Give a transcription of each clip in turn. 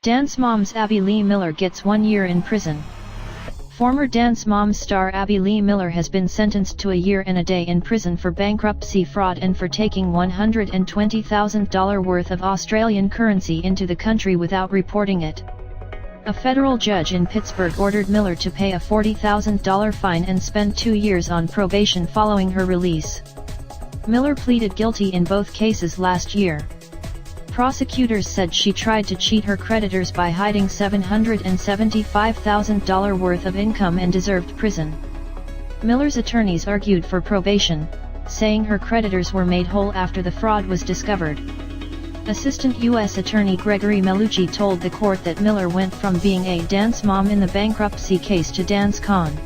Dance Moms Abby Lee Miller gets 1 year in prison. Former Dance Moms star Abby Lee Miller has been sentenced to 1 year and a day in prison for bankruptcy fraud and for taking $120,000 worth of Australian currency into the country without reporting it. A federal judge in Pittsburgh ordered Miller to pay a $40,000 fine and spend 2 years on probation following her release. Miller pleaded guilty in both cases last year. Prosecutors said she tried to cheat her creditors by hiding $775,000 worth of income and deserved prison. Miller's attorneys argued for probation, saying her creditors were made whole after the fraud was discovered. Assistant U.S. Attorney Gregory Mellucci told the court that Miller went from being a dance mom in the bankruptcy case to dance con.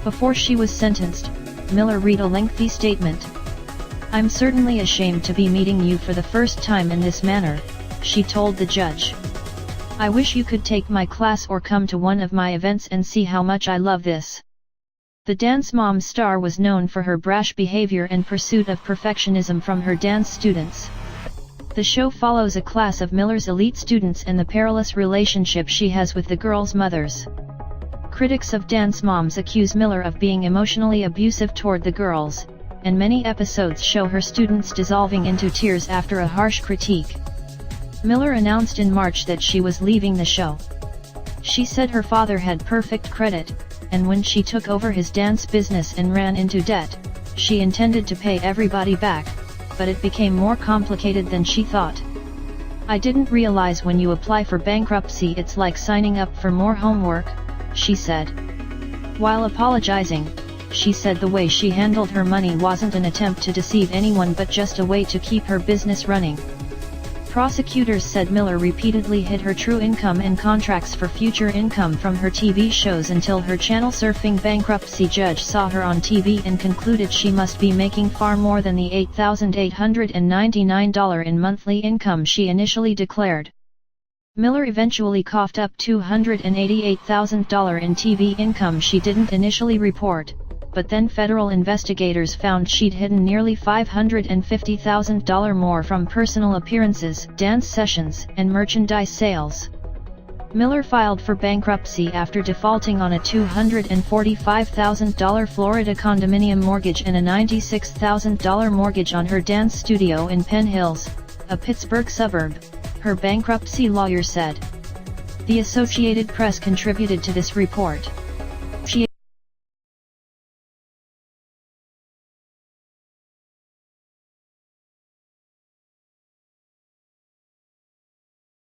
Before she was sentenced, Miller read a lengthy statement. "I'm certainly ashamed to be meeting you for the first time in this manner," she told the judge. "I wish you could take my class or come to one of my events and see how much I love this." The Dance Mom star was known for her brash behavior and pursuit of perfectionism from her dance students. The show follows a class of Miller's elite students and the perilous relationship she has with the girls' mothers. Critics of Dance Moms accuse Miller of being emotionally abusive toward the girls, and many episodes show her students dissolving into tears after a harsh critique. Miller announced in March that she was leaving the show. She said her father had perfect credit, and when she took over his dance business and ran into debt, she intended to pay everybody back, but it became more complicated than she thought. "I didn't realize when you apply for bankruptcy it's like signing up for more homework," she said. While apologizing, she said the way she handled her money wasn't an attempt to deceive anyone but just a way to keep her business running. Prosecutors said Miller repeatedly hid her true income and contracts for future income from her TV shows until her channel-surfing bankruptcy judge saw her on TV and concluded she must be making far more than the $8,899 in monthly income she initially declared. Miller eventually coughed up $288,000 in TV income she didn't initially report, but then federal investigators found she'd hidden nearly $550,000 more from personal appearances, dance sessions, and merchandise sales. Miller filed for bankruptcy after defaulting on a $245,000 Florida condominium mortgage and a $96,000 mortgage on her dance studio in Penn Hills, a Pittsburgh suburb, her bankruptcy lawyer said. The Associated Press contributed to this report.